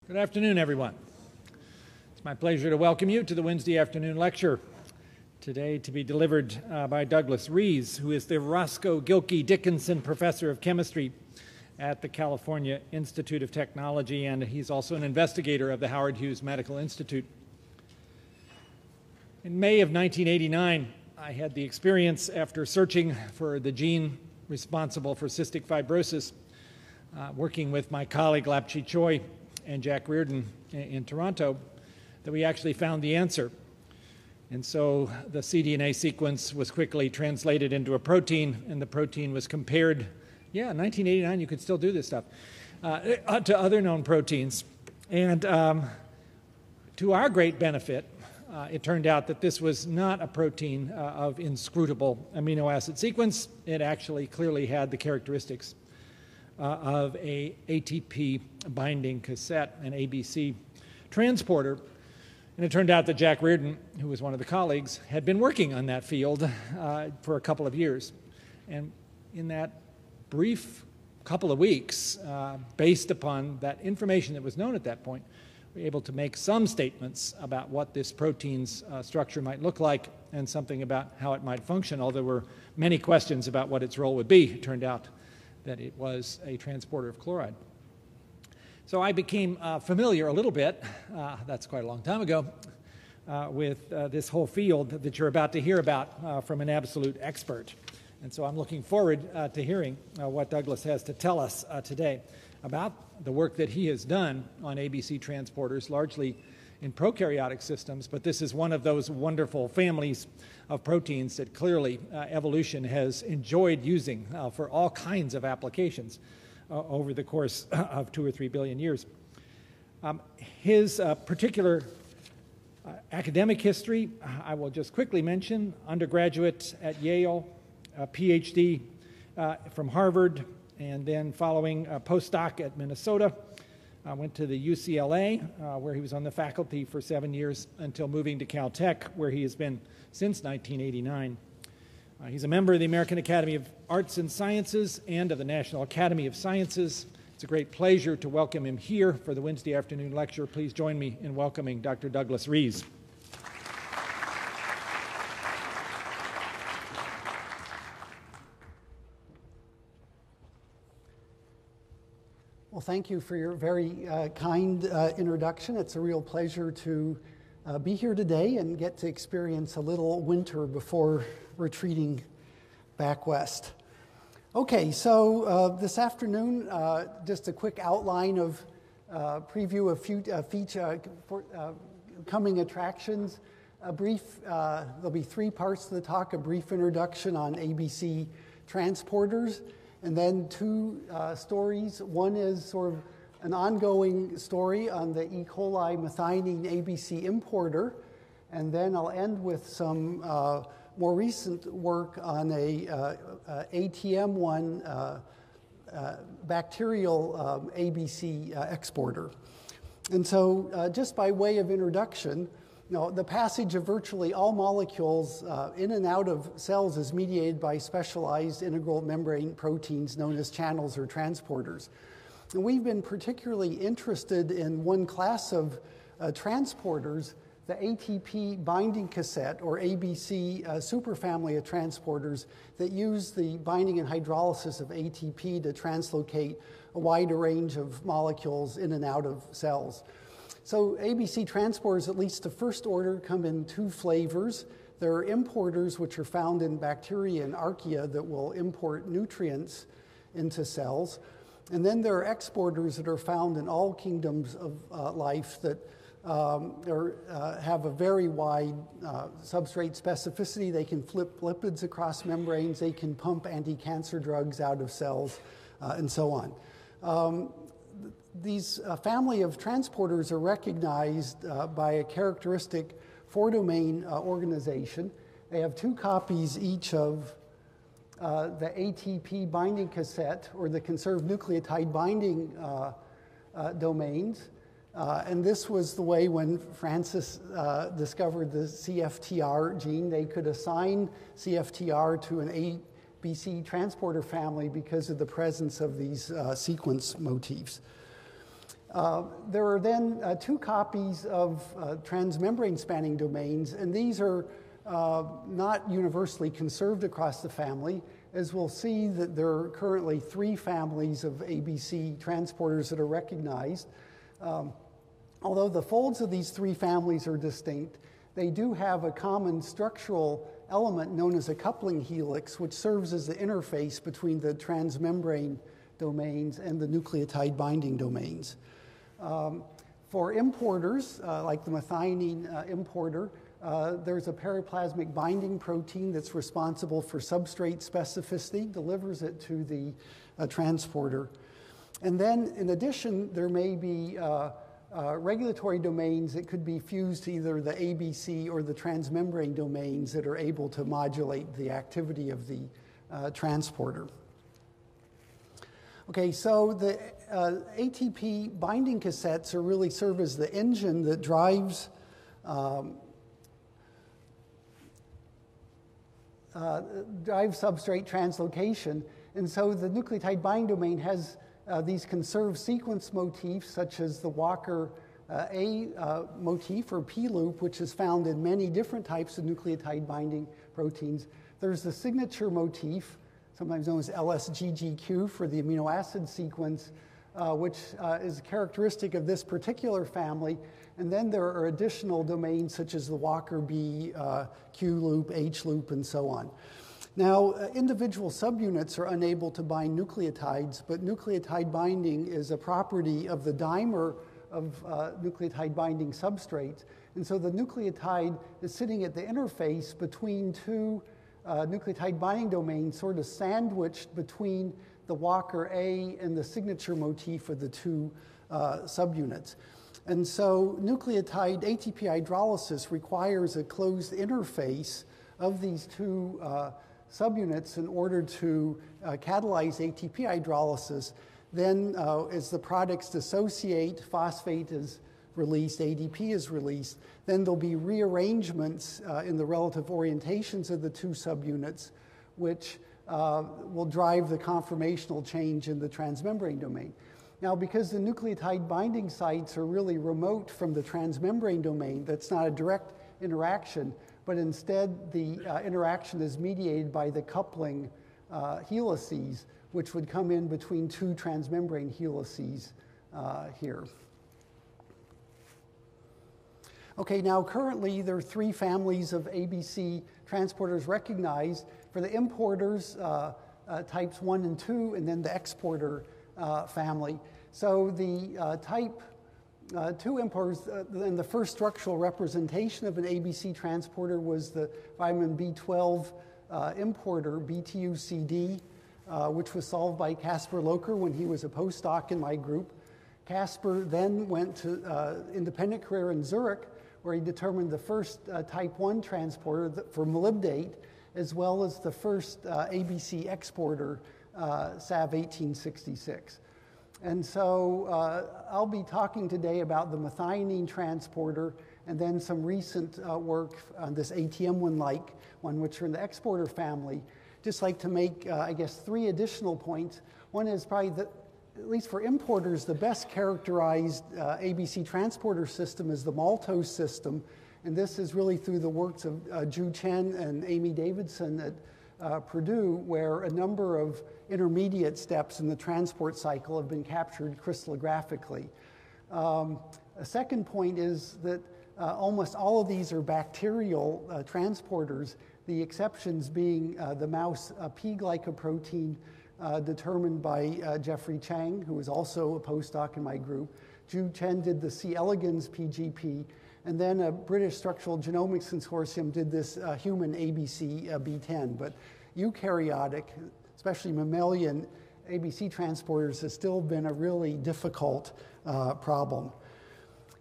Good afternoon, everyone. It's my pleasure to welcome you to the Wednesday afternoon lecture, today to be delivered by Douglas Rees, who is the Roscoe Gilkey Dickinson Professor of Chemistry at the California Institute of Technology, and he's also an investigator of the Howard Hughes Medical Institute. In May of 1989, I had the experience, after searching for the gene responsible for cystic fibrosis, working with my colleague Lapchi Choi and Jack Reardon in Toronto, that we actually found the answer. And so the cDNA sequence was quickly translated into a protein, and the protein was compared, in 1989 you could still do this stuff, to other known proteins. And to our great benefit, it turned out that this was not a protein of inscrutable amino acid sequence. It actually clearly had the characteristics of a ATP Binding Cassette, an ABC transporter. And it turned out that Jack Reardon, who was one of the colleagues, had been working on that field for a couple of years. And in that brief couple of weeks, based upon that information that was known at that point, we were able to make some statements about what this protein's structure might look like and something about how it might function, although there were many questions about what its role would be. It turned out that it was a transporter of chloride. So I became familiar a little bit, that's quite a long time ago, with this whole field that you're about to hear about from an absolute expert. And so I'm looking forward to hearing what Douglas has to tell us today about the work that he has done on ABC transporters, largely in prokaryotic systems, but this is one of those wonderful families of proteins that clearly evolution has enjoyed using for all kinds of applications over the course of 2 or 3 billion years. His particular academic history, I will just quickly mention: undergraduate at Yale, a PhD from Harvard, and then following a postdoc at Minnesota. Went to the UCLA, where he was on the faculty for 7 years until moving to Caltech, where he has been since 1989. He's a member of the American Academy of Arts and Sciences and of the National Academy of Sciences. It's a great pleasure to welcome him here for the Wednesday afternoon lecture. Please join me in welcoming Dr. Douglas Rees. Well, thank you for your very kind introduction. It's a real pleasure to be here today and get to experience a little winter before retreating back west. Okay, so this afternoon, just a quick outline of preview of feature coming attractions. A brief, there'll be 3 parts to the talk: a brief introduction on ABC transporters, and then 2 stories. One is sort of an ongoing story on the E. coli methionine ABC importer, and then I'll end with some more recent work on a ATM1 bacterial ABC exporter. And so just by way of introduction, the passage of virtually all molecules in and out of cells is mediated by specialized integral membrane proteins known as channels or transporters. And we've been particularly interested in one class of transporters, the ATP Binding Cassette, or ABC superfamily of transporters that use the binding and hydrolysis of ATP to translocate a wide range of molecules in and out of cells. So ABC transporters, at least to first order, come in 2 flavors. There are importers, which are found in bacteria and archaea that will import nutrients into cells. And then there are exporters that are found in all kingdoms of life that have a very wide substrate specificity. They can flip lipids across membranes. They can pump anti-cancer drugs out of cells, and so on. These family of transporters are recognized by a characteristic 4-domain organization. They have 2 copies each of the ATP binding cassette, or the conserved nucleotide binding domains. And this was the way when Francis discovered the CFTR gene. They could assign CFTR to an ABC transporter family because of the presence of these sequence motifs. There are then 2 copies of transmembrane spanning domains, and these are not universally conserved across the family. As we'll see, that there are currently 3 families of ABC transporters that are recognized. Although the folds of these 3 families are distinct, they do have a common structural element known as a coupling helix, which serves as the interface between the transmembrane domains and the nucleotide binding domains. For importers, like the methionine importer, there's a periplasmic binding protein that's responsible for substrate specificity, delivers it to the transporter. And then, in addition, there may be regulatory domains that could be fused to either the ABC or the transmembrane domains that are able to modulate the activity of the transporter. Okay, so the ATP binding cassettes are really serve as the engine that drives substrate translocation. And so the nucleotide binding domain has these conserved sequence motifs, such as the Walker A motif or P loop, which is found in many different types of nucleotide binding proteins. There's the signature motif, sometimes known as LSGGQ for the amino acid sequence, which is characteristic of this particular family. And then there are additional domains such as the Walker B, Q loop, H loop, and so on. Now, individual subunits are unable to bind nucleotides, but nucleotide binding is a property of the dimer of nucleotide binding substrates. And so the nucleotide is sitting at the interface between 2 nucleotide binding domains, sort of sandwiched between the Walker A and the signature motif of the 2 subunits. And so nucleotide ATP hydrolysis requires a closed interface of these 2 subunits in order to catalyze ATP hydrolysis. Then as the products dissociate, phosphate is released, ADP is released. Then there'll be rearrangements in the relative orientations of the 2 subunits, which will drive the conformational change in the transmembrane domain. Now, because the nucleotide binding sites are really remote from the transmembrane domain, that's not a direct interaction, but instead the interaction is mediated by the coupling helices, which would come in between 2 transmembrane helices here. Okay, now currently there are 3 families of ABC transporters recognized. For the importers, types 1 and 2, and then the exporter family. So the type 2 importers, and the first structural representation of an ABC transporter was the vitamin B12 importer, BTUCD, which was solved by Caspar Locher when he was a postdoc in my group. Caspar then went to independent career in Zurich, where he determined the first type 1 transporter for molybdate, as well as the first ABC exporter, SAV 1866. And so I'll be talking today about the methionine transporter and then some recent work on this ATM1-like one, which are in the exporter family. Just like to make, I guess, 3 additional points. One is probably that, at least for importers, the best characterized ABC transporter system is the maltose system. And this is really through the works of Ju Chen and Amy Davidson at Purdue, where a number of intermediate steps in the transport cycle have been captured crystallographically. A second point is that almost all of these are bacterial transporters, the exceptions being the mouse P glycoprotein determined by Jeffrey Chang, who was also a postdoc in my group. Ju Chen did the C. elegans PGP, and then a British Structural Genomics Consortium did this human ABC B10. But eukaryotic, especially mammalian ABC transporters, has still been a really difficult problem.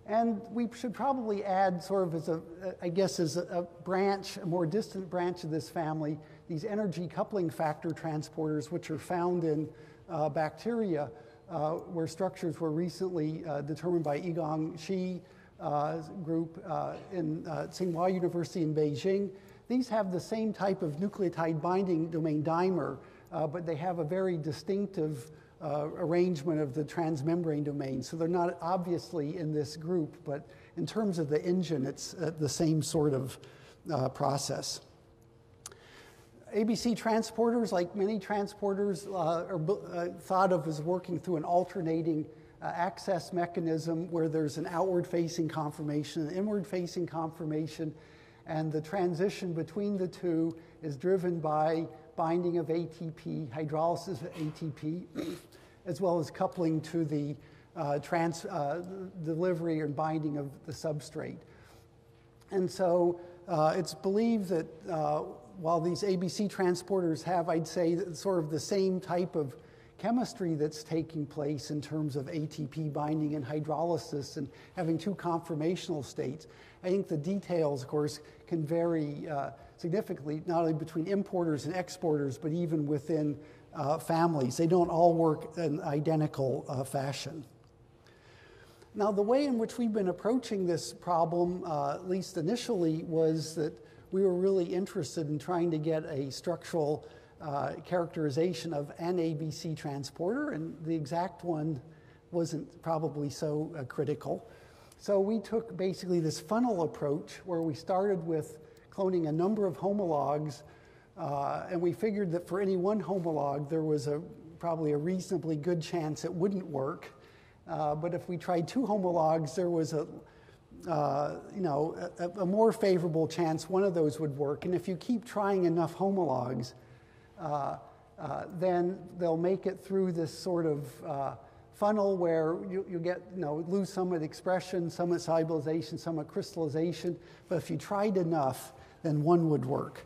And we should probably add, sort of as a, I guess, as a branch, a more distant branch of this family, these energy coupling factor transporters, which are found in bacteria, where structures were recently determined by Yigong Shi group in Tsinghua University in Beijing. These have the same type of nucleotide binding domain dimer, but they have a very distinctive arrangement of the transmembrane domain. So they're not obviously in this group, but in terms of the engine, it's the same sort of process. ABC transporters, like many transporters, are thought of as working through an alternating access mechanism where there's an outward-facing conformation, an inward-facing conformation, and the transition between the two is driven by binding of ATP, hydrolysis of ATP, as well as coupling to the delivery and binding of the substrate. And so it's believed that while these ABC transporters have, I'd say, sort of the same type of chemistry that's taking place in terms of ATP binding and hydrolysis and having two conformational states, I think the details, of course, can vary significantly, not only between importers and exporters, but even within families. They don't all work in identical fashion. Now, the way in which we've been approaching this problem, at least initially, was that we were really interested in trying to get a structural characterization of an ABC transporter, and the exact one wasn't probably so critical. So we took basically this funnel approach where we started with cloning a number of homologues, and we figured that for any one homologue, there was probably a reasonably good chance it wouldn't work. But if we tried two homologues, there was a more favorable chance one of those would work. And if you keep trying enough homologues, then they'll make it through this sort of funnel where you get, lose some at expression, some at solubilization, some at crystallization. But if you tried enough, then one would work.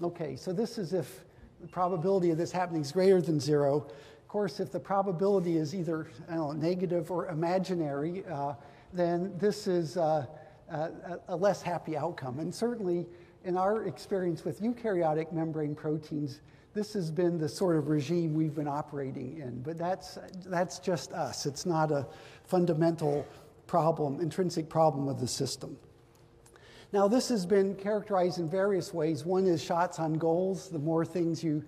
Okay, so this is if the probability of this happening is greater than 0. Of course, if the probability is either negative or imaginary, then this is a less happy outcome. And certainly, in our experience with eukaryotic membrane proteins, this has been the sort of regime we've been operating in. But that's just us. It's not a fundamental problem, intrinsic problem of the system. Now, this has been characterized in various ways. One is shots on goals. The more times you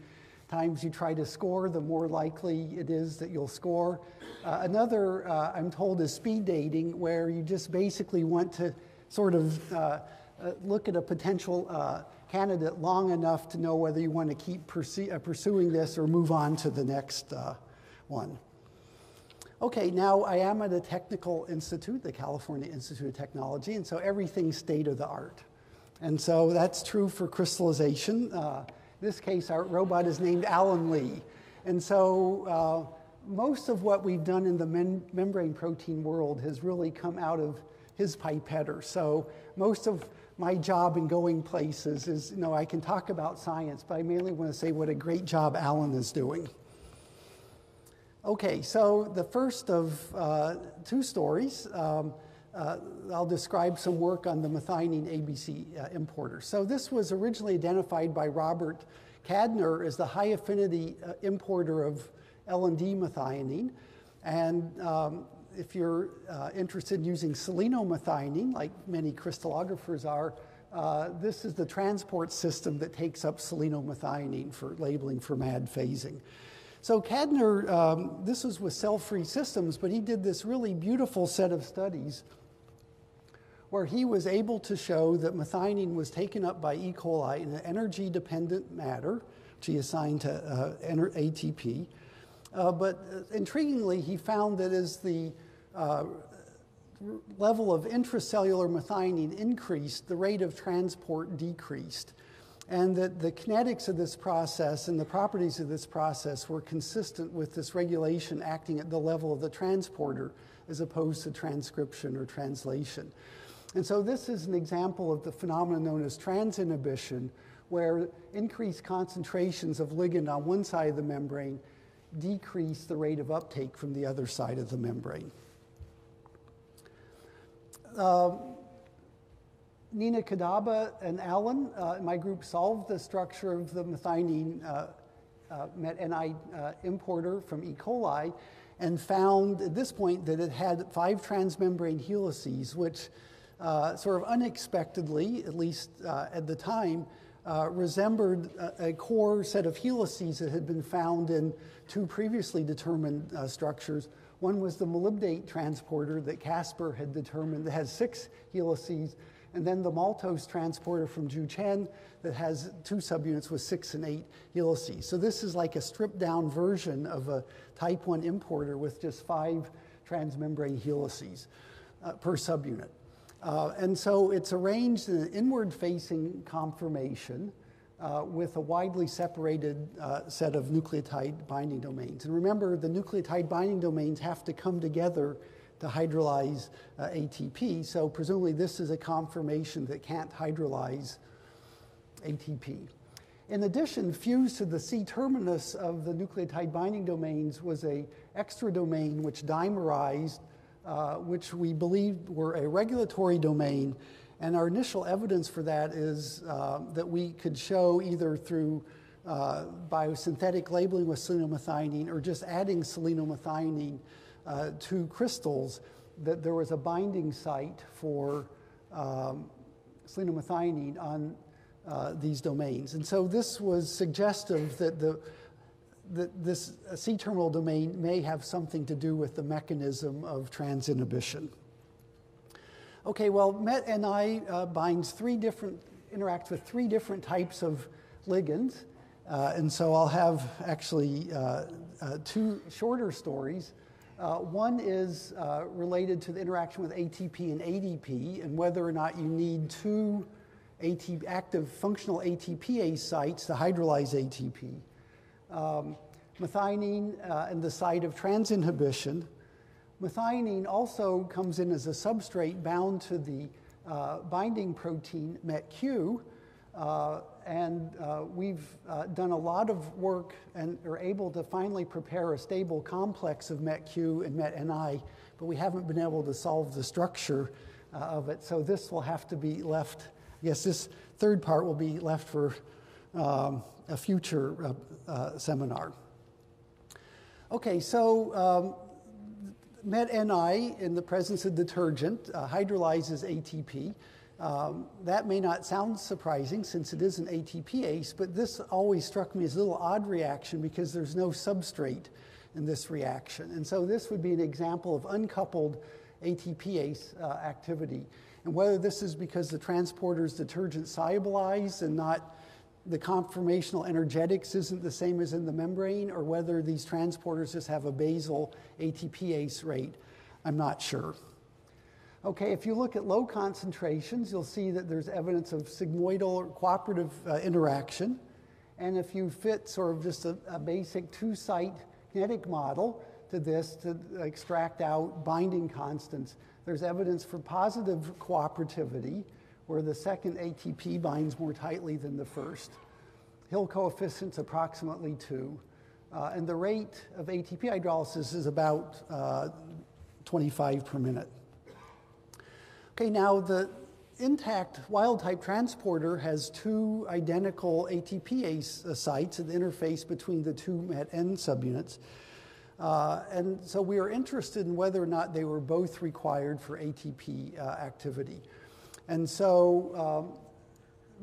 try to score, the more likely it is that you'll score. Another, I'm told, is speed dating, where you just basically want to sort of look at a potential candidate long enough to know whether you want to keep pursuing this or move on to the next one. Okay, now I am at a technical institute, the California Institute of Technology, and so everything's state of the art. And so that's true for crystallization. In this case, our robot is named Alan Lee. And so most of what we've done in the membrane protein world has really come out of his pipetter. So most of my job in going places is, I can talk about science, but I mainly want to say what a great job Alan is doing. Okay, so the first of two stories, I'll describe some work on the methionine ABC importer. So this was originally identified by Robert Cadner as the high affinity importer of L&D methionine. And if you're interested in using selenomethionine, like many crystallographers are, this is the transport system that takes up selenomethionine for labeling for MAD phasing. So Cadner, this was with cell-free systems, but he did this really beautiful set of studies where he was able to show that methionine was taken up by E. coli in an energy-dependent manner, which he assigned to ATP. But intriguingly, he found that as the level of intracellular methionine increased, the rate of transport decreased, and that the kinetics of this process and the properties of this process were consistent with this regulation acting at the level of the transporter as opposed to transcription or translation. And so this is an example of the phenomenon known as transinhibition, where increased concentrations of ligand on one side of the membrane decrease the rate of uptake from the other side of the membrane. Nina Kadaba and Alan, my group, solved the structure of the methionine MetNI importer from E. coli and found at this point that it had 5 transmembrane helices, which sort of unexpectedly, at least at the time, resembled a core set of helices that had been found in two previously determined structures. One was the molybdate transporter that Casper had determined that has 6 helices, and then the maltose transporter from Zhu Chen that has 2 subunits with 6 and 8 helices. So this is like a stripped down version of a type 1 importer with just 5 transmembrane helices per subunit. And so it's arranged in an inward-facing conformation with a widely separated set of nucleotide binding domains. And remember, the nucleotide binding domains have to come together to hydrolyze ATP, so presumably this is a conformation that can't hydrolyze ATP. In addition, fused to the C-terminus of the nucleotide binding domains was an extra domain which dimerized, which we believed were a regulatory domain. And our initial evidence for that is that we could show either through biosynthetic labeling with selenomethionine or just adding selenomethionine to crystals that there was a binding site for selenomethionine on these domains. And so this was suggestive that this C-terminal domain may have something to do with the mechanism of transinhibition. Okay, well, MetNI interacts with 3 different types of ligands. And so I'll have actually 2 shorter stories. One is related to the interaction with ATP and ADP and whether or not you need 2 active functional ATPase sites to hydrolyze ATP. Methionine and the site of transinhibition. Methionine also comes in as a substrate bound to the binding protein METQ, and we've done a lot of work and are able to finally prepare a stable complex of METQ and MetNI, but we haven't been able to solve the structure of it, so this will have to be left. I guess this third part will be left for a future seminar. Okay, so MetNI, in the presence of detergent, hydrolyzes ATP. That may not sound surprising since it is an ATPase, but this always struck me as a little odd reaction because there's no substrate in this reaction. And so this would be an example of uncoupled ATPase activity. And whether this is because the transporter is detergent solubilized and not the conformational energetics isn't the same as in the membrane, or whether these transporters just have a basal ATPase rate, I'm not sure. Okay, if you look at low concentrations, you'll see that there's evidence of sigmoidal or cooperative interaction. And if you fit sort of just a basic 2-site kinetic model to this to extract out binding constants, there's evidence for positive cooperativity, where the second ATP binds more tightly than the first. Hill coefficient's approximately 2. And the rate of ATP hydrolysis is about 25 per minute. Okay, now the intact wild-type transporter has 2 identical ATPase sites at the interface between the 2 MET-N subunits. And so we are interested in whether or not they were both required for ATP activity. And so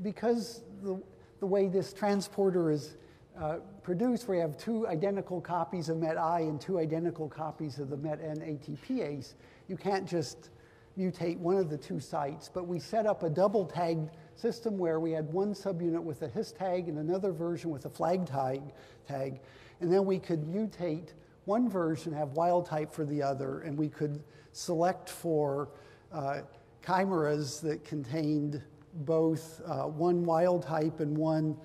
because the way this transporter is produced, where you have 2 identical copies of MET-I and 2 identical copies of the MET-N ATPase, you can't just mutate one of the 2 sites, but we set up a double-tagged system where we had one subunit with a his tag and another version with a flag tag, and then we could mutate one version, have wild type for the other, and we could select for chimeras that contained both one wild type and one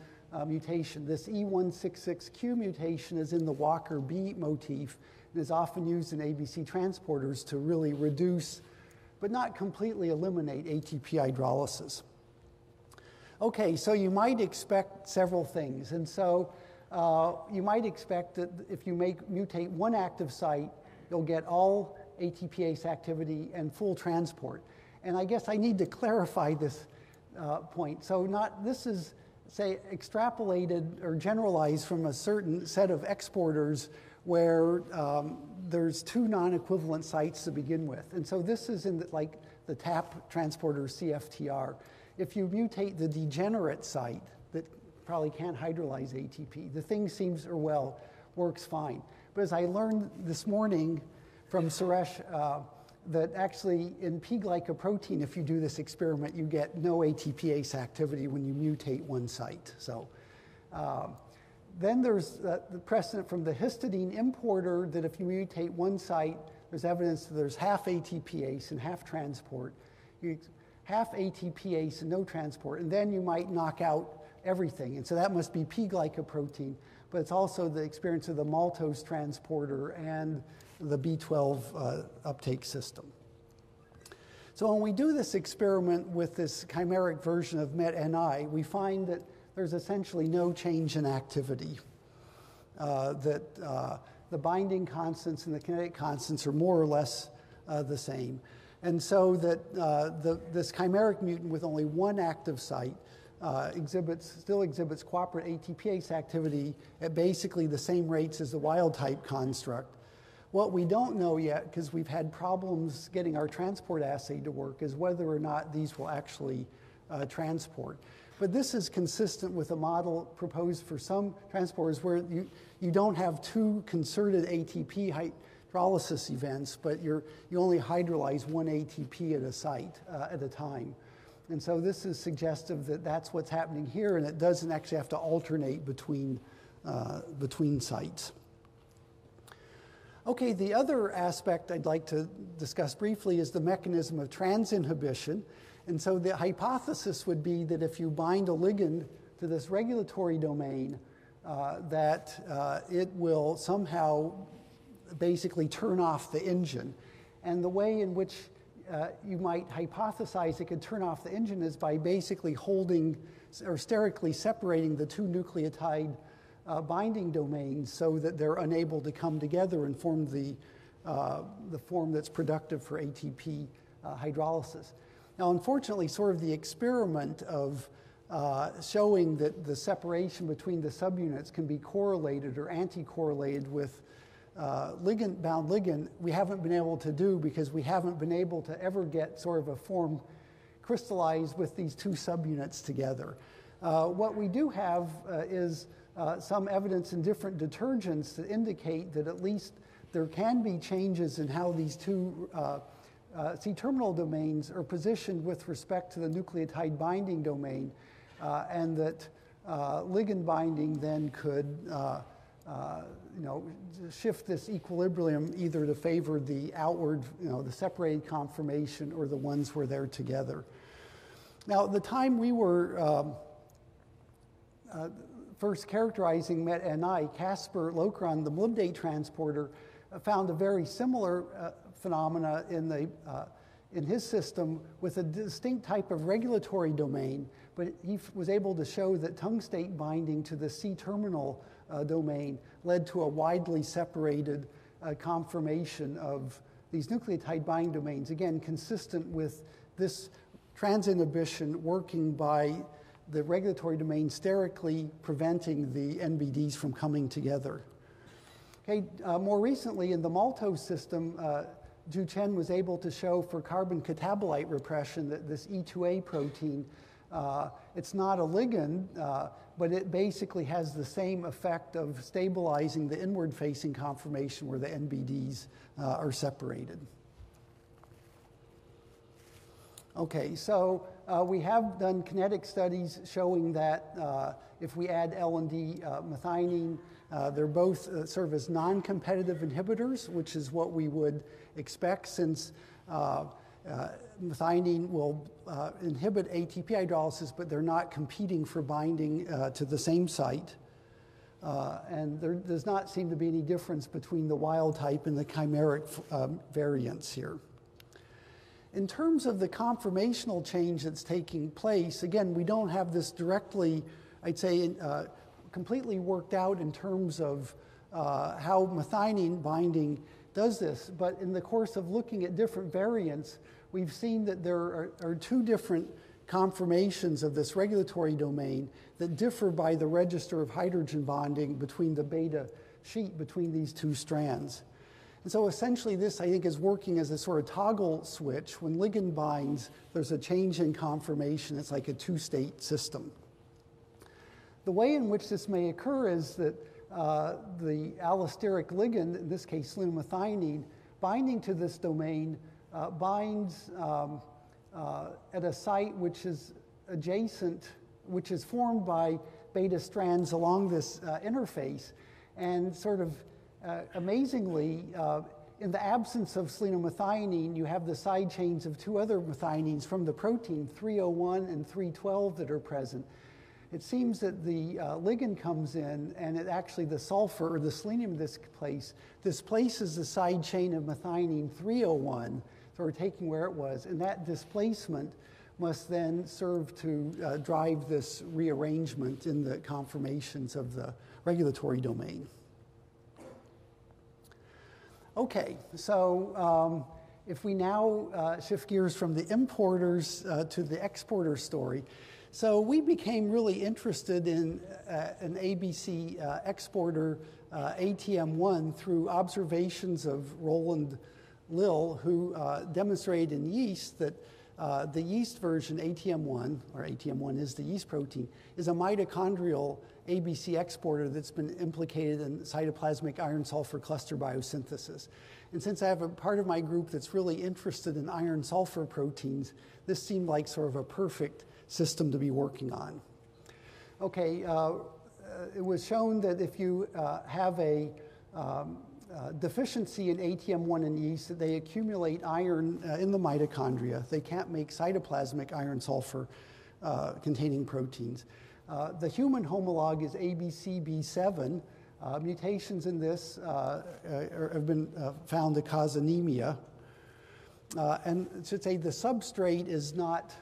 mutation. This E166Q mutation is in the Walker B motif and is often used in ABC transporters to really reduce, but not completely eliminate, ATP hydrolysis. Okay, so you might expect several things. And so you might expect that if you mutate one active site, you'll get all ATPase activity and full transport. And I guess I need to clarify this point. So this is, say, extrapolated or generalized from a certain set of exporters where there's 2 non-equivalent sites to begin with. And so this is in the TAP transporter CFTR. If you mutate the degenerate site, probably can't hydrolyze ATP. The thing seems, or well, works fine. But as I learned this morning from Suresh, that actually in P-glycoprotein, if you do this experiment, you get no ATPase activity when you mutate one site. So then there's the precedent from the histidine importer that if you mutate one site, there's evidence that there's half ATPase and half transport. Half ATPase and no transport, and then you might knock out everything. And so that must be P-glycoprotein, but it's also the experience of the maltose transporter and the B12 uptake system. So when we do this experiment with this chimeric version of MetNI, we find that there's essentially no change in activity, that the binding constants and the kinetic constants are more or less the same. And so that this chimeric mutant with only one active site still exhibits cooperative ATPase activity at basically the same rates as the wild type construct. What we don't know yet, because we've had problems getting our transport assay to work, is whether or not these will actually transport. But this is consistent with a model proposed for some transporters where you don't have two concerted ATP hydrolysis events, but you only hydrolyze one ATP at a site at a time. And so this is suggestive that that's what's happening here, and it doesn't actually have to alternate between sites. Okay, the other aspect I'd like to discuss briefly is the mechanism of transinhibition. And so the hypothesis would be that if you bind a ligand to this regulatory domain, that it will somehow basically turn off the engine. And the way in which you might hypothesize it could turn off the engine is by basically holding or sterically separating the two nucleotide binding domains so that they're unable to come together and form the form that's productive for ATP hydrolysis. Now, unfortunately, sort of the experiment of showing that the separation between the subunits can be correlated or anti-correlated with ligand-bound ligand, we haven't been able to do because we haven't been able to ever get sort of a form crystallized with these two subunits together. What we do have is some evidence in different detergents that indicate that at least there can be changes in how these two C-terminal domains are positioned with respect to the nucleotide binding domain, and that ligand binding then could shift this equilibrium either to favor the outward, the separated conformation, or the ones where they're together. Now, at the time we were first characterizing MetNI, Casper Lokron, the molybdate transporter, found a very similar phenomena in his system with a distinct type of regulatory domain, but he was able to show that tungstate binding to the C-terminal domain led to a widely separated conformation of these nucleotide binding domains, again, consistent with this transinhibition working by the regulatory domain sterically preventing the NBDs from coming together. Okay, more recently in the maltose system, Zhu Chen was able to show for carbon catabolite repression that this E2A protein, it's not a ligand, but it basically has the same effect of stabilizing the inward-facing conformation where the NBDs are separated. Okay, so we have done kinetic studies showing that if we add L and D methionine, they're both serve as non-competitive inhibitors, which is what we would expect since methionine will inhibit ATP hydrolysis, but they're not competing for binding to the same site. And there does not seem to be any difference between the wild type and the chimeric variants here. In terms of the conformational change that's taking place, again, we don't have this directly, I'd say, completely worked out in terms of how methionine binding does this. But in the course of looking at different variants, we've seen that there are two different conformations of this regulatory domain that differ by the register of hydrogen bonding between the beta sheet between these two strands. And so essentially this, I think, is working as a sort of toggle switch. When ligand binds, there's a change in conformation. It's like a two-state system. The way in which this may occur is that the allosteric ligand, in this case selenomethionine, binding to this domain binds at a site which is adjacent, which is formed by beta strands along this interface. And sort of amazingly, in the absence of selenomethionine, you have the side chains of two other methionines from the protein, 301 and 312, that are present. It seems that the ligand comes in, and it actually, the sulfur, or the selenium in this place, displaces the side chain of methionine 301, so we're taking where it was, and that displacement must then serve to drive this rearrangement in the conformations of the regulatory domain. Okay, so if we now shift gears from the importers to the exporter story. So we became really interested in an ABC exporter, ATM1, through observations of Roland Lill, who demonstrated in yeast that the yeast version, ATM1, or ATM1 is the yeast protein, is a mitochondrial ABC exporter that's been implicated in cytoplasmic iron-sulfur cluster biosynthesis. And since I have a part of my group that's really interested in iron-sulfur proteins, this seemed like sort of a perfect system to be working on. Okay, it was shown that if you have a deficiency in ATM1 in yeast, that they accumulate iron in the mitochondria. They can't make cytoplasmic iron-sulfur containing proteins. The human homologue is ABCB7. Mutations in this have been found to cause anemia. And I should say the substrate is not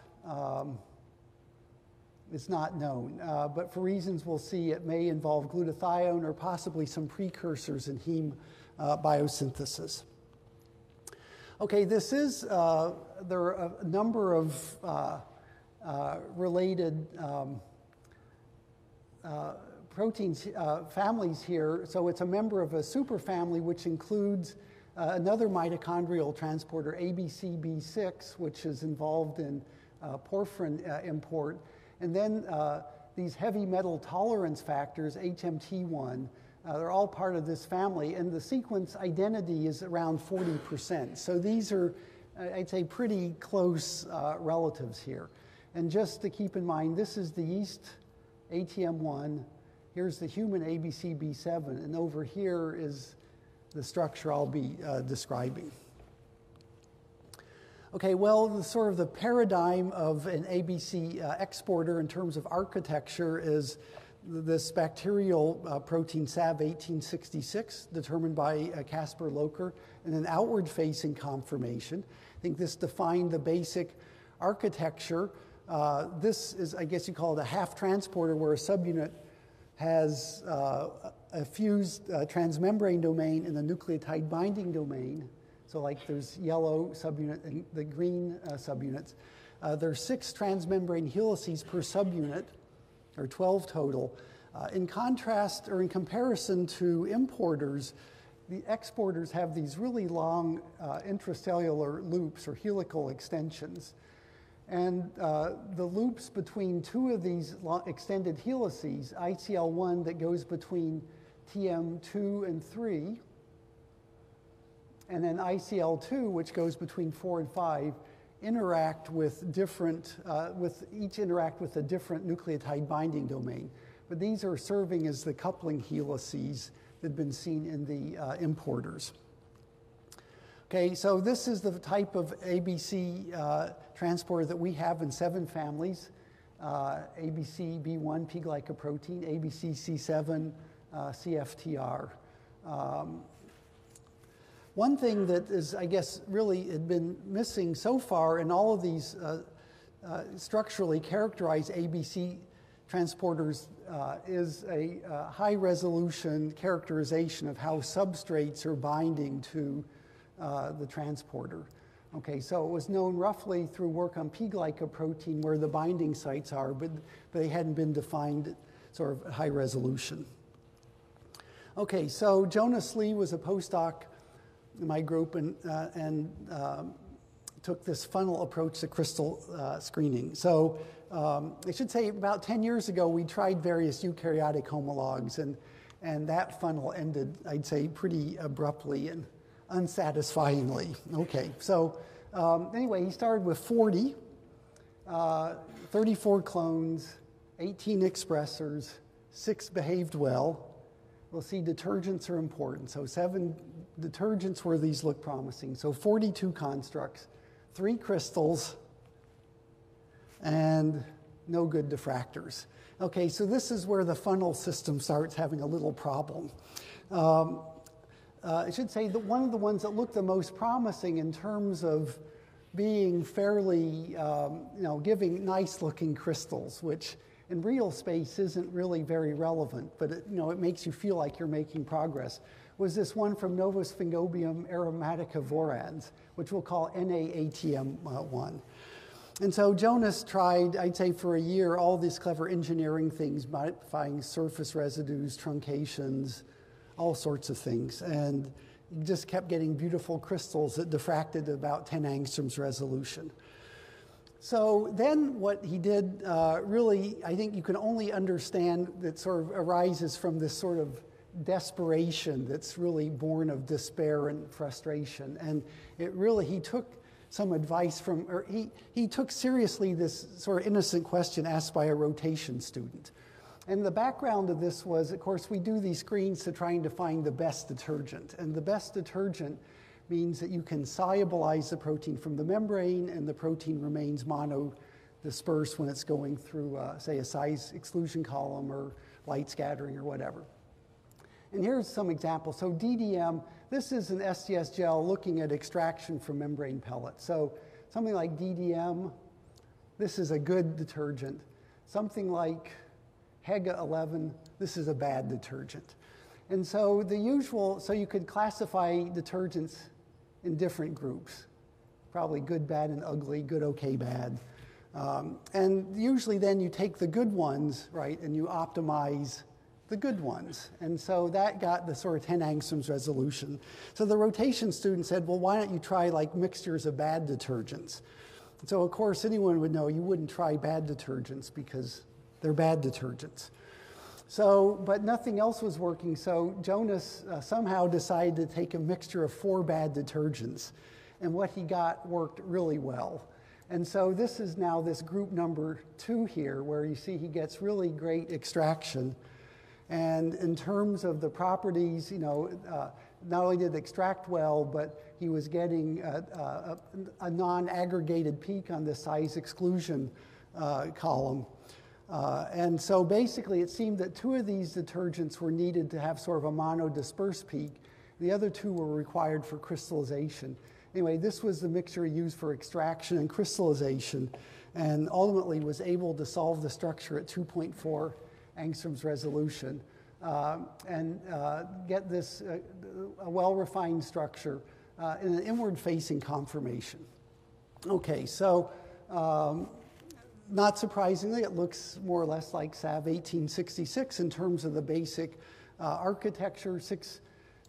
known, but for reasons we'll see, it may involve glutathione or possibly some precursors in heme biosynthesis. Okay, this is, there are a number of related proteins families here. So it's a member of a superfamily which includes another mitochondrial transporter, ABCB6, which is involved in porphyrin import. And then these heavy metal tolerance factors, HMT1, they're all part of this family, and the sequence identity is around 40%. So these are, I'd say, pretty close relatives here. And just to keep in mind, this is the yeast ATM1, here's the human ABCB7, and over here is the structure I'll be describing. Okay, well, sort of the paradigm of an ABC exporter in terms of architecture is this bacterial protein SAB1866, determined by Caspar Locher, and an outward-facing conformation. I think this defined the basic architecture. This is, I guess you call it a half transporter, where a subunit has a fused transmembrane domain and a nucleotide binding domain. So like there's yellow subunit and the green subunits. There's 6 transmembrane helices per subunit, or 12 total. In contrast, or in comparison to importers, the exporters have these really long intracellular loops or helical extensions. And the loops between 2 of these extended helices, ICL1 that goes between TM2 and 3, and then ICL2, which goes between 4 and 5, interact with different, each interact with a different nucleotide binding domain. But these are serving as the coupling helices that have been seen in the importers. Okay, so this is the type of ABC transporter that we have in 7 families. ABCB1, P-glycoprotein, ABCC7, CFTR. One thing that is, I guess, really had been missing so far in all of these structurally characterized ABC transporters is a high-resolution characterization of how substrates are binding to the transporter. Okay, so it was known roughly through work on P-glycoprotein where the binding sites are, but they hadn't been defined at sort of high resolution. Okay, so Jonas Lee was a postdoc in my group and took this funnel approach to crystal screening. So I should say about 10 years ago, we tried various eukaryotic homologues, and that funnel ended, I'd say, pretty abruptly and unsatisfyingly. Okay, so anyway, he started with 40, 34 clones, 18 expressors, 6 behaved well. We'll see detergents are important. So 7 detergents where these look promising. So 42 constructs, 3 crystals, and no good diffractors. Okay, so this is where the funnel system starts having a little problem. I should say that one of the ones that looked the most promising in terms of being fairly, giving nice-looking crystals, which in real space isn't really very relevant, but it makes you feel like you're making progress, was this one from Novosphingobium aromatica vorans, which we'll call NAATM1. And so Jonas tried, I'd say for a year, all these clever engineering things, modifying surface residues, truncations, all sorts of things. And he just kept getting beautiful crystals that diffracted at about 10 angstroms resolution. So then what he did really, I think you can only understand that sort of arises from this sort of desperation that's really born of despair and frustration. And he took some advice from, or he took seriously this sort of innocent question asked by a rotation student. And the background of this was, of course, we do these screens to trying to find the best detergent. And the best detergent means that you can solubilize the protein from the membrane and the protein remains mono-dispersed when it's going through, say, a size exclusion column or light scattering or whatever. And here's some examples. So DDM, this is an STS gel looking at extraction from membrane pellets. So something like DDM, this is a good detergent. Something like Hega 11, this is a bad detergent. And so so you could classify detergents in different groups, probably good, bad, and ugly, good, okay, bad. And usually then you take the good ones, right, and you optimize the good ones. And so that got the sort of 10 angstroms resolution. So the rotation student said, well, why don't you try like mixtures of bad detergents? So of course anyone would know you wouldn't try bad detergents because they're bad detergents. So, but nothing else was working, so Jonas somehow decided to take a mixture of 4 bad detergents, and what he got worked really well. And so this is now this group number 2 here, where you see he gets really great extraction. And in terms of the properties, not only did it extract well, but he was getting a non-aggregated peak on the size exclusion column. And so basically it seemed that 2 of these detergents were needed to have sort of a mono-dispersed peak. The other 2 were required for crystallization. Anyway, this was the mixture used for extraction and crystallization, and ultimately was able to solve the structure at 2.4 angstroms resolution and get this a well-refined structure in an inward-facing conformation. Okay, so not surprisingly, it looks more or less like SAV 1866 in terms of the basic architecture,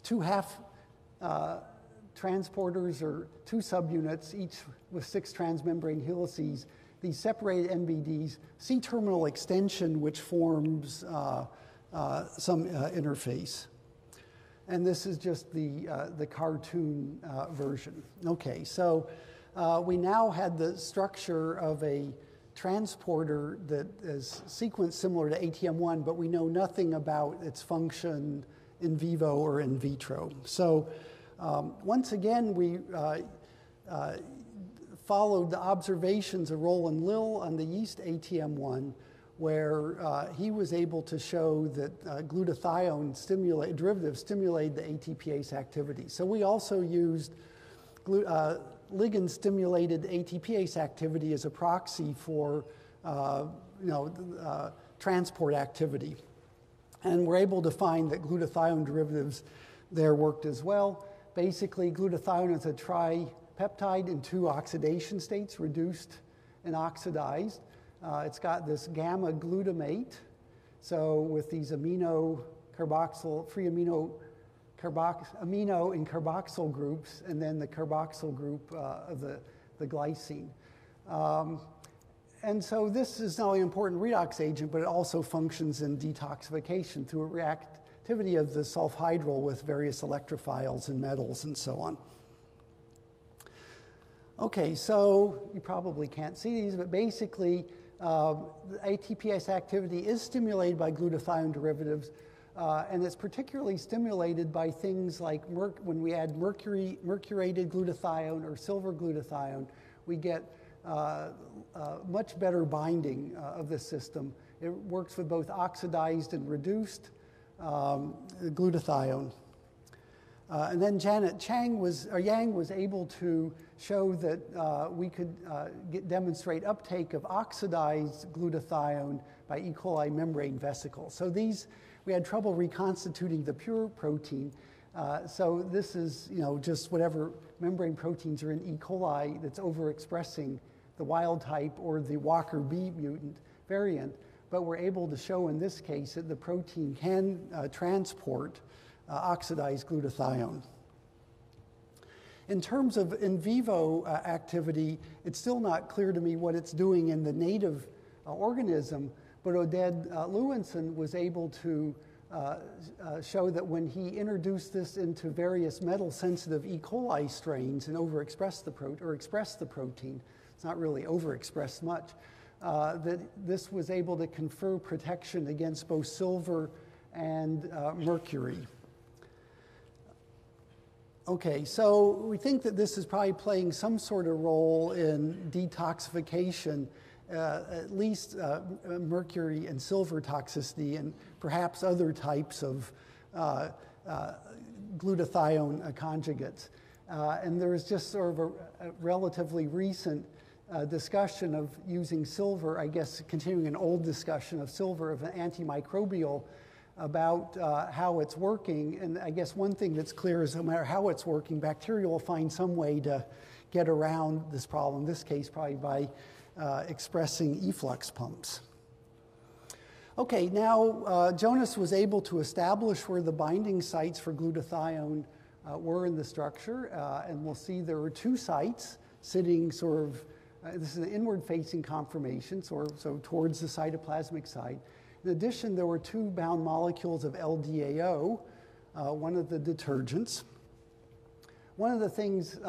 2 half transporters or 2 subunits, each with 6 transmembrane helices. These separated NBDs, C-terminal extension, which forms some interface. And this is just the cartoon version. Okay, so we now had the structure of a transporter that is sequenced similar to ATM1, but we know nothing about its function in vivo or in vitro. So once again, we followed the observations of Roland Lill on the yeast ATM1, where he was able to show that glutathione derivatives stimulate the ATPase activity. So we also used ligand-stimulated ATPase activity as a proxy for transport activity. And we're able to find that glutathione derivatives there worked as well. Basically, glutathione is a tripeptide in 2 oxidation states, reduced and oxidized. It's got this gamma glutamate, so with these free amino and carboxyl groups, and then the carboxyl group of the the glycine. And so this is not only an important redox agent, but it also functions in detoxification through a reactivity of the sulfhydryl with various electrophiles and metals and so on. Okay, so you probably can't see these, but basically the ATPase activity is stimulated by glutathione derivatives, and it's particularly stimulated by things like when we add mercurated glutathione or silver glutathione, we get much better binding of the system. It works with both oxidized and reduced glutathione. And then Janet Yang was able to show that we could demonstrate uptake of oxidized glutathione by E. coli membrane vesicles. So we had trouble reconstituting the pure protein. So this is, just whatever membrane proteins are in E. coli that's overexpressing the wild type or the Walker B mutant variant. But we're able to show in this case that the protein can transport oxidized glutathione. In terms of in vivo activity, it's still not clear to me what it's doing in the native organism, but Oded Lewinson was able to show that when he introduced this into various metal-sensitive E. coli strains and expressed the protein, it's not really overexpressed much, that this was able to confer protection against both silver and mercury. Okay, so we think that this is probably playing some sort of role in detoxification, at least mercury and silver toxicity, and perhaps other types of glutathione conjugates. And there is just sort of a relatively recent discussion of using silver, I guess continuing an old discussion of silver of an antimicrobial about how it's working. And I guess one thing that's clear is no matter how it's working, bacteria will find some way to get around this problem, in this case probably by expressing efflux pumps. Okay, now Jonas was able to establish where the binding sites for glutathione were in the structure, and we'll see there were two sites sitting sort of, this is an inward-facing conformation, so towards the cytoplasmic site. In addition, there were two bound molecules of LDAO, one of the detergents. One of the things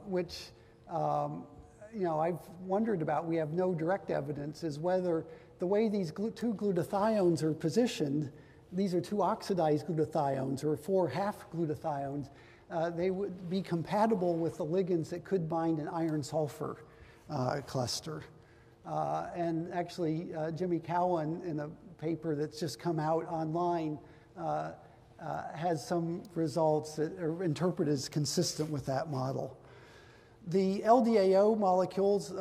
which I've wondered about, we have no direct evidence, is whether the way these two glutathiones are positioned, these are two oxidized glutathiones or 4 half glutathiones, they would be compatible with the ligands that could bind an iron-sulfur cluster. And actually, Jimmy Cowan, in a paper that's just come out online, has some results that are interpreted as consistent with that model. The LDAO molecules,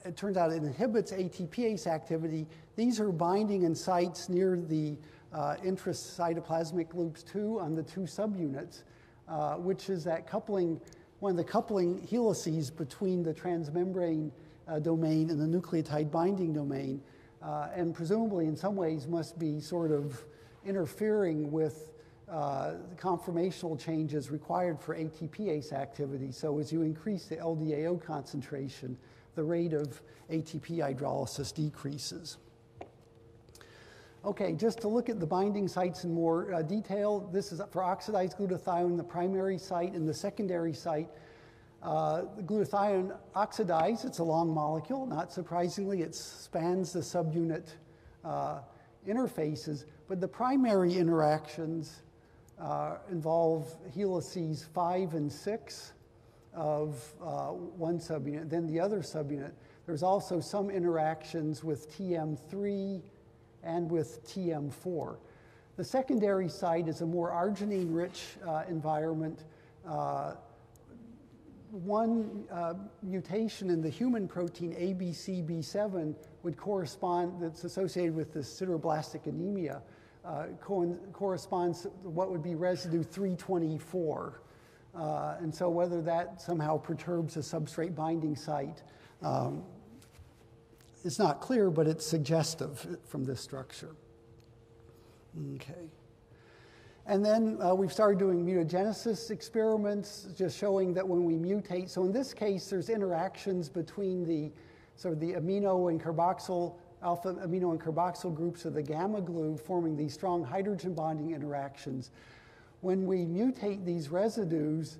it turns out it inhibits ATPase activity. These are binding in sites near the intracytoplasmic loops 2 on the 2 subunits, which is that coupling, one of the coupling helices between the transmembrane domain and the nucleotide binding domain, and presumably in some ways must be sort of interfering with the conformational changes required for ATPase activity. So as you increase the LDAO concentration, the rate of ATP hydrolysis decreases. Okay, just to look at the binding sites in more detail, this is for oxidized glutathione, the primary site, and the secondary site. The glutathione oxidized, it's a long molecule. Not surprisingly, it spans the subunit interfaces, but the primary interactions involve helices 5 and 6 of one subunit, then the other subunit. There's also some interactions with TM3 and with TM4. The secondary site is a more arginine-rich environment. One mutation in the human protein ABCB7 would correspond, that's associated with the sideroblastic anemia, corresponds to what would be residue 324. And so whether that somehow perturbs a substrate binding site is not clear, but it's suggestive from this structure. Okay. And then we've started doing mutagenesis experiments, just showing that when we mutate, so in this case, there's interactions between the sort of the amino and carboxyl, alpha amino and carboxyl groups of the gamma glue, forming these strong hydrogen bonding interactions. When we mutate these residues,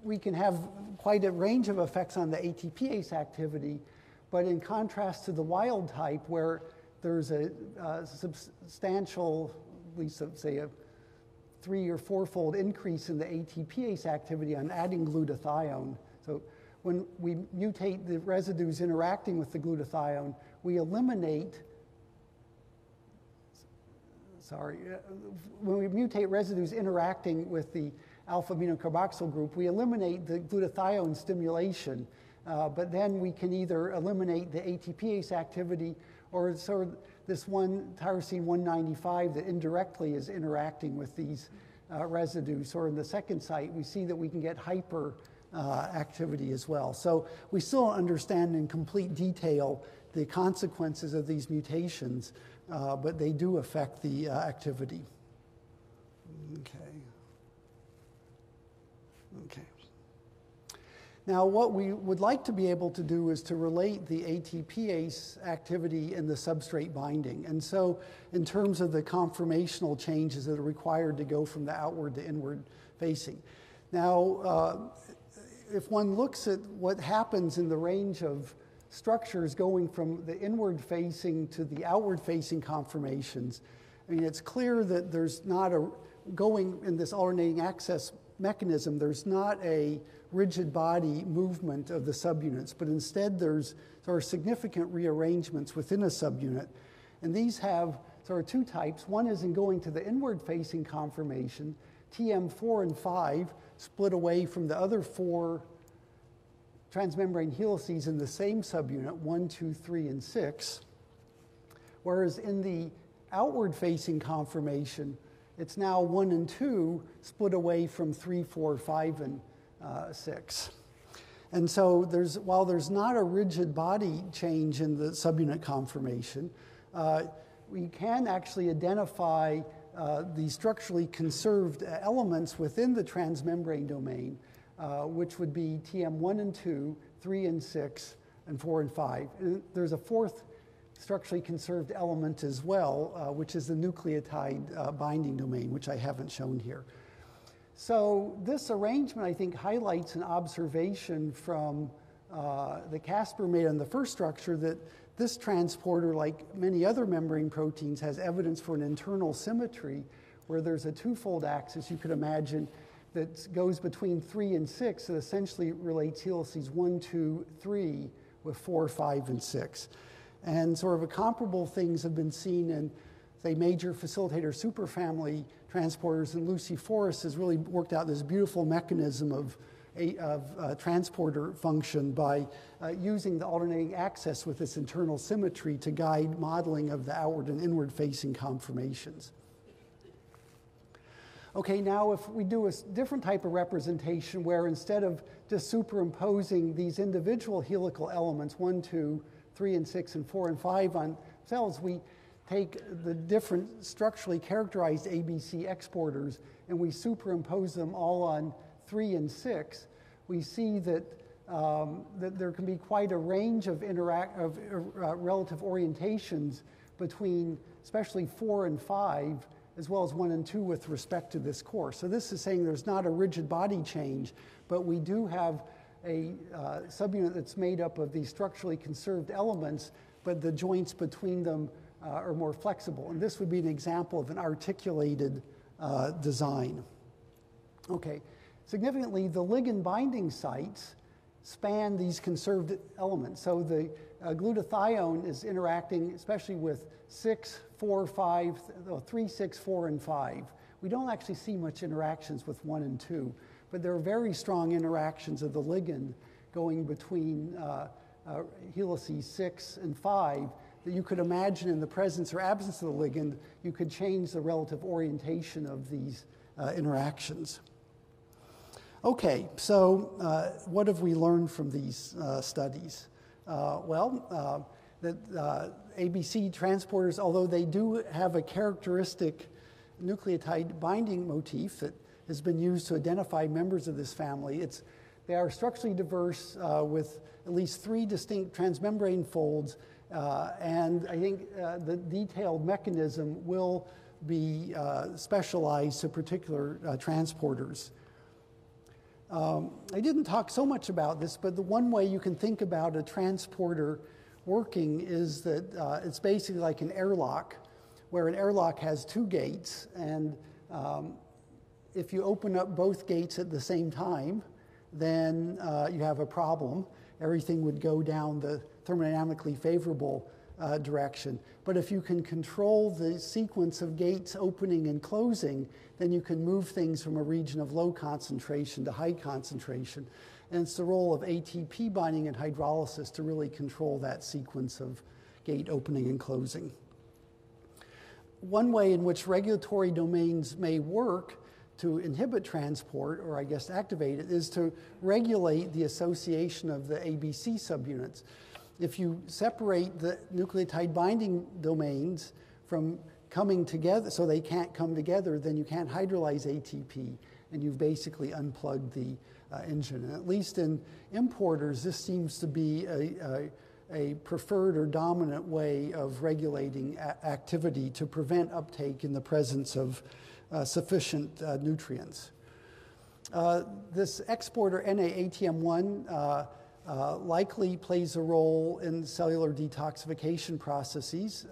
we can have quite a range of effects on the ATPase activity, but in contrast to the wild type, where there's a substantial, at least say a 3- or 4-fold increase in the ATPase activity on adding glutathione. So when we mutate the residues interacting with the glutathione, we eliminate, when we mutate residues interacting with the alpha amino carboxyl group, we eliminate the glutathione stimulation, but then we can either eliminate the ATPase activity or sort of this one tyrosine 195 that indirectly is interacting with these residues. Or in the second site, we see that we can get hyper activity as well. So we still don't understand in complete detail the consequences of these mutations, but they do affect the activity. Okay. Now, what we would like to be able to do is to relate the ATPase activity and the substrate binding. And so in terms of the conformational changes that are required to go from the outward to inward facing. Now, if one looks at what happens in the range of structures going from the inward facing to the outward facing conformations, I mean, it's clear that there's not a, going in this alternating access mechanism, there's not a rigid body movement of the subunits, but instead there are significant rearrangements within a subunit. And these have sort of two types. One is in going to the inward facing conformation, TM4 and 5 split away from the other 4 transmembrane helices in the same subunit, 1, 2, 3, and 6. Whereas in the outward facing conformation, it's now 1 and 2 split away from 3, 4, 5, and 6. And so while there's not a rigid body change in the subunit conformation, we can actually identify the structurally conserved elements within the transmembrane domain, which would be TM1 and 2, 3 and 6, and 4 and 5. And there's a 4th structurally conserved element as well, which is the nucleotide binding domain, which I haven't shown here. So this arrangement, I think, highlights an observation from the Casper made on the first structure that this transporter, like many other membrane proteins, has evidence for an internal symmetry where there's a 2-fold axis, you could imagine, that goes between 3 and 6 that essentially relates helices 1, 2, 3 with 4, 5, and 6. And sort of comparable things have been seen in, say, major facilitator superfamily transporters, and Lucy Forrest has really worked out this beautiful mechanism of transporter function by using the alternating access with this internal symmetry to guide modeling of the outward and inward facing conformations. Okay, now if we do a different type of representation where instead of just superimposing these individual helical elements, 1, 2, 3, and 6, and 4, and 5 on cells, we take the different structurally characterized ABC exporters and we superimpose them all on 3 and 6, we see that, that there can be quite a range of relative orientations between especially 4 and 5, as well as 1 and 2 with respect to this course. So this is saying there's not a rigid body change, but we do have a subunit that's made up of these structurally conserved elements, but the joints between them are more flexible. And this would be an example of an articulated design. Okay, significantly, the ligand binding sites span these conserved elements. So the glutathione is interacting especially with 6, 4, 5, 3, 6, 4, and 5. We don't actually see much interactions with 1 and 2, but there are very strong interactions of the ligand going between helices 6 and 5 that you could imagine in the presence or absence of the ligand, you could change the relative orientation of these interactions. Okay, so what have we learned from these studies? That ABC transporters, although they do have a characteristic nucleotide binding motif that has been used to identify members of this family. They are structurally diverse with at least 3 distinct transmembrane folds, and I think the detailed mechanism will be specialized to particular transporters. I didn't talk so much about this, but the one way you can think about a transporter working is that it's basically like an airlock, where an airlock has 2 gates, and if you open up both gates at the same time, then you have a problem. Everything would go down the thermodynamically favorable direction. But if you can control the sequence of gates opening and closing, then you can move things from a region of low concentration to high concentration. And it's the role of ATP binding and hydrolysis to really control that sequence of gate opening and closing. One way in which regulatory domains may work to inhibit transport, or I guess activate it, is to regulate the association of the ABC subunits. If you separate the nucleotide binding domains from coming together, so they can't come together, then you can't hydrolyze ATP, and you've basically unplugged the engine. And at least in importers, this seems to be a preferred or dominant way of regulating activity to prevent uptake in the presence of sufficient nutrients. This exporter NAATM1 likely plays a role in cellular detoxification processes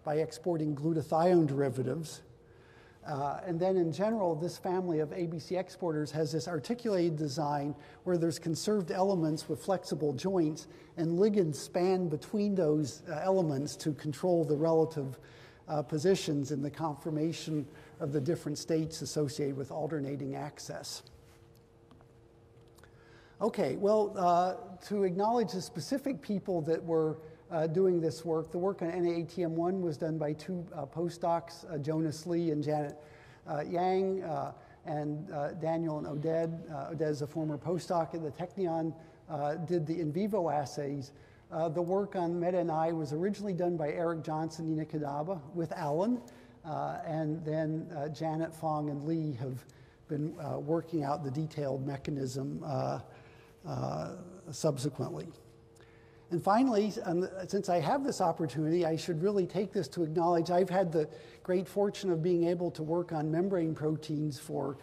by exporting glutathione derivatives. And then in general, this family of ABC exporters has this articulated design where there's conserved elements with flexible joints, and ligands span between those elements to control the relative positions in the conformation of the different states associated with alternating access. Okay, well, to acknowledge the specific people that were doing this work, the work on NAATM1 was done by 2 postdocs, Jonas Lee and Janet Yang, and Daniel and Oded. Oded is a former postdoc at the Technion, did the in vivo assays. The work on MetNI was originally done by Eric Johnson, Nina Kadaba, with Alan, and then Janet, Fong, and Lee have been working out the detailed mechanism subsequently. And finally, since I have this opportunity, I should really take this to acknowledge I've had the great fortune of being able to work on membrane proteins for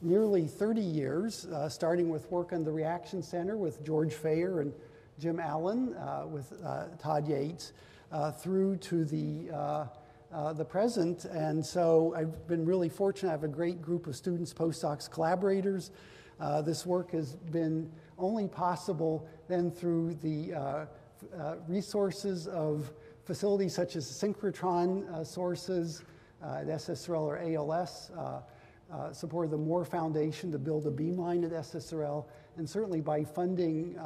nearly 30 years, starting with work on the Reaction Center with George Fayer and Jim Allen, with Todd Yates, through to the present. And so I've been really fortunate. I have a great group of students, postdocs, collaborators. This work has been only possible then through the resources of facilities such as synchrotron sources at SSRL or ALS, supported the Moore Foundation to build a beamline at SSRL, and certainly by funding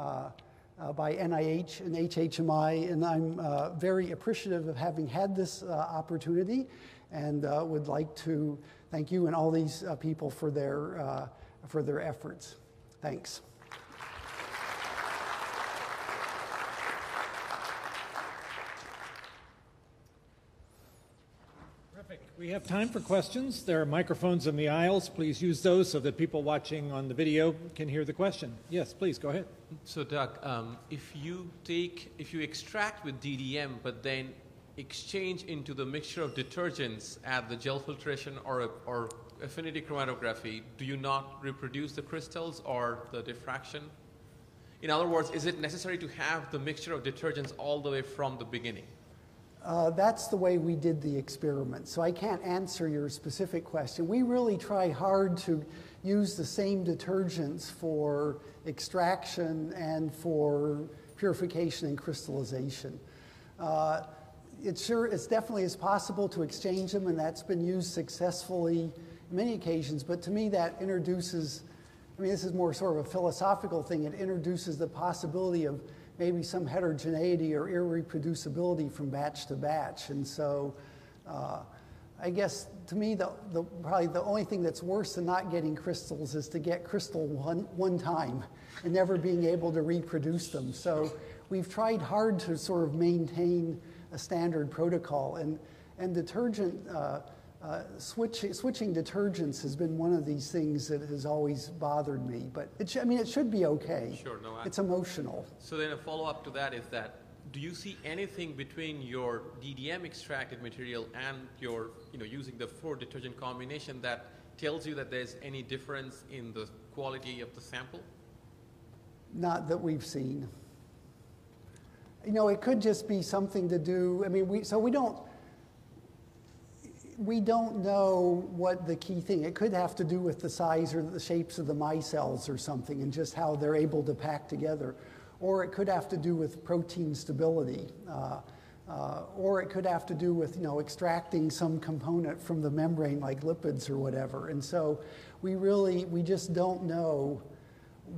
by NIH and HHMI, and I'm very appreciative of having had this opportunity, and would like to thank you and all these people for their efforts. Thanks. We have time for questions. There are microphones in the aisles. Please use those so that people watching on the video can hear the question. Yes, please, go ahead. So, Doug, if you extract with DDM, but then exchange into the mixture of detergents at the gel filtration or affinity chromatography, do you not reproduce the crystals or the diffraction? In other words, is it necessary to have the mixture of detergents all the way from the beginning? That's the way we did the experiment. So I can't answer your specific question. We really try hard to use the same detergents for extraction and for purification and crystallization. It's definitely is possible to exchange them, and that's been used successfully on many occasions. But to me, that introduces, this is more sort of a philosophical thing. It introduces the possibility of maybe some heterogeneity or irreproducibility from batch to batch. And so I guess to me, probably the only thing that's worse than not getting crystals is to get crystal one time and never being able to reproduce them. So we've tried hard to sort of maintain a standard protocol. And detergent switching detergents has been one of these things that has always bothered me. But I mean, it should be okay. Sure, no, it's emotional. So then a follow-up to that is that, do you see anything between your DDM extracted material and your, using the 4 detergent combination that tells you that there's any difference in the quality of the sample? Not that we've seen. It could just be something to do. I mean, we don't know what the key thing. It could have to do with the size or the shapes of the micelles or something, and just how they're able to pack together. Or it could have to do with protein stability, or it could have to do with extracting some component from the membrane, like lipids or whatever. And so we just don't know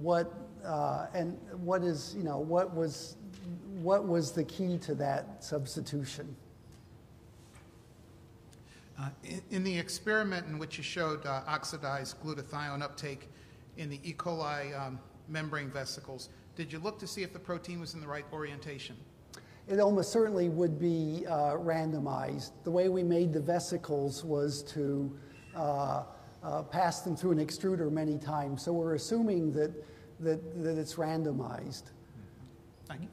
what was the key to that substitution. In the experiment in which you showed oxidized glutathione uptake in the E. coli membrane vesicles, did you look to see if the protein was in the right orientation? It almost certainly would be randomized. The way we made the vesicles was to pass them through an extruder many times. So we're assuming that it's randomized. Thank you.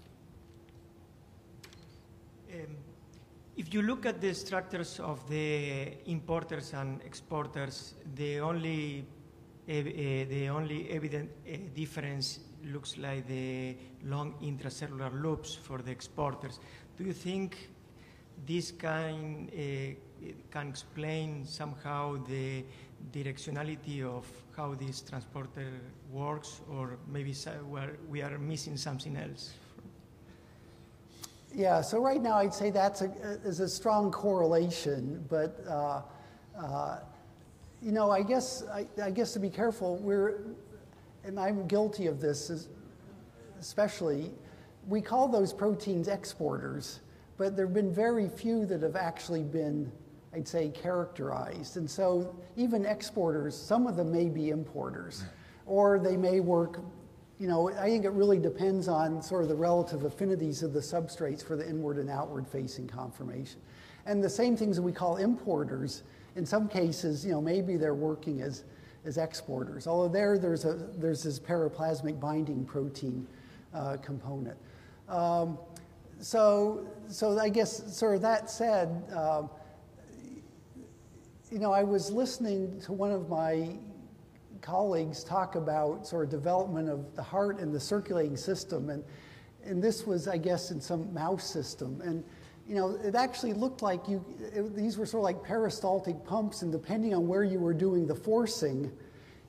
If you look at the structures of the importers and exporters, the only evident difference looks like the long intracellular loops for the exporters. Do you think this can explain somehow the directionality of how this transporter works, or maybe we are missing something else? Yeah, so right now I'd say that's is a strong correlation, but I guess to be careful, and I'm guilty of this, especially, we call those proteins exporters, but there have been very few that have actually been, I'd say, characterized. And so even exporters, some of them may be importers, or they may work. I think it really depends on sort of the relative affinities of the substrates for the inward and outward facing conformation. And the same things that we call importers, in some cases, maybe they're working as exporters. Although there's this paraplasmic binding protein component. So I guess sort of that said, I was listening to one of my colleagues talk about sort of development of the heart and the circulating system, and this was, I guess, in some mouse system, and it actually looked like these were sort of like peristaltic pumps, and depending on where you were doing the forcing,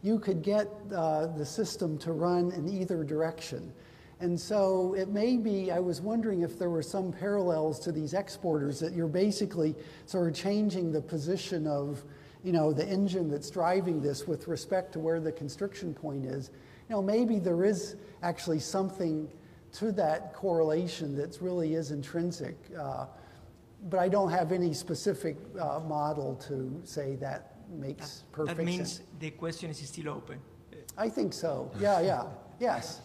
you could get the system to run in either direction. And so it may be, I was wondering if there were some parallels to these exporters, that you're basically sort of changing the position of the engine that's driving this with respect to where the constriction point is. Maybe there is actually something to that correlation that really is intrinsic, but I don't have any specific model to say that makes perfect sense. That means the question is still open. I think so. Yeah. Yes. Yes.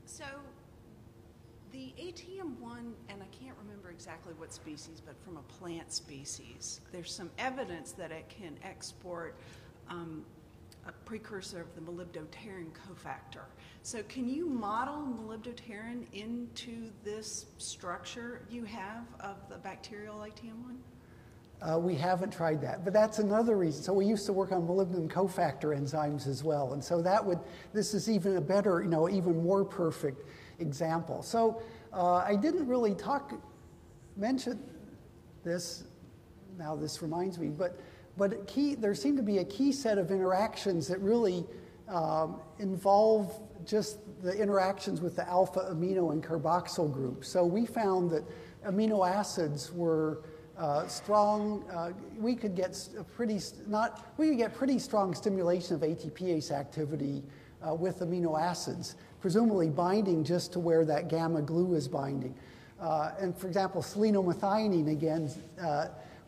So the ATM1, and I can't remember exactly what species, but from a plant species, there's some evidence that it can export a precursor of the molybdopterin cofactor. So can you model molybdopterin into this structure you have of the bacterial ATM1? We haven't tried that, but that's another reason. So we used to work on molybdenum cofactor enzymes as well, and so this is even a better, even more perfect example. So I didn't really mention this. Now this reminds me, but there seemed to be a key set of interactions that really involve just the interactions with the alpha amino and carboxyl groups. So we found that amino acids were strong. We could get pretty strong stimulation of ATPase activity with amino acids, presumably binding just to where that gamma glue is binding. And for example, selenomethionine, again,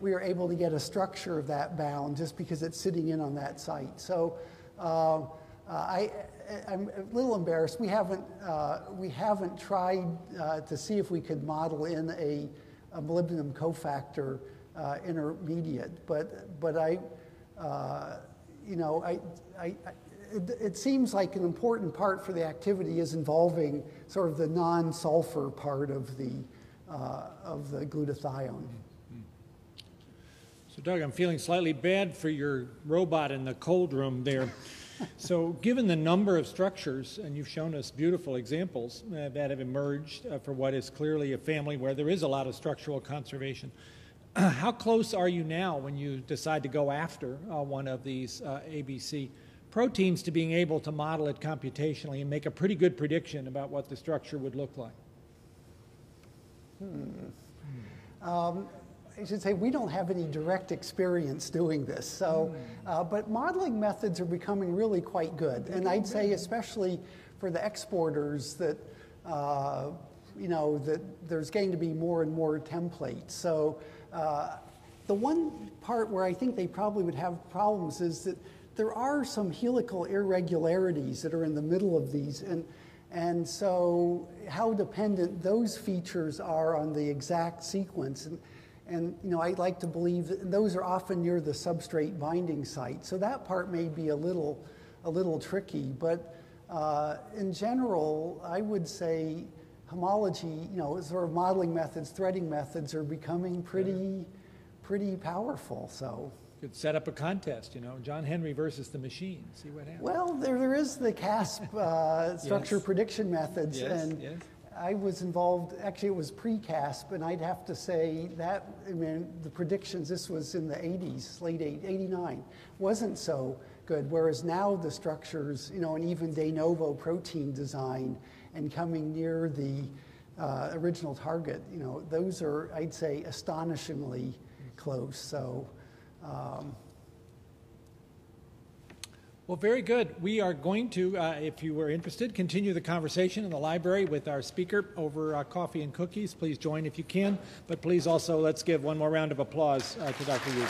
we are able to get a structure of that bound just because it's sitting in on that site. So I'm a little embarrassed. We haven't tried to see if we could model in a a molybdenum cofactor intermediate. But it seems like an important part for the activity is involving sort of the non-sulfur part of the glutathione. So Doug, I'm feeling slightly bad for your robot in the cold room there. So given the number of structures, and you've shown us beautiful examples that have emerged for what is clearly a family where there is a lot of structural conservation, how close are you now when you decide to go after one of these ABC proteins to being able to model it computationally and make a pretty good prediction about what the structure would look like? I should say we don't have any direct experience doing this, so but modeling methods are becoming really quite good, and I'd say especially for the exporters that that there's going to be more and more templates. So the one part where I think they probably would have problems is that there are some helical irregularities that are in the middle of these, and so how dependent those features are on the exact sequence. And I like to believe that those are often near the substrate binding site. So that part may be a little tricky, but in general, I would say homology, sort of modeling methods, threading methods are becoming pretty powerful. So could set up a contest, John Henry versus the machine, see what happens. Well, there is the CASP structure prediction methods, yes. I was involved, actually it was pre-CASP, and I'd have to say that, the predictions, this was in the 80s, late 89, wasn't so good, whereas now the structures, and even de novo protein design and coming near the original target, those are, I'd say, astonishingly close, so. Well, very good. We are going to, if you were interested, continue the conversation in the library with our speaker over coffee and cookies. Please join if you can. But please also, let's give one more round of applause to Dr. Yu.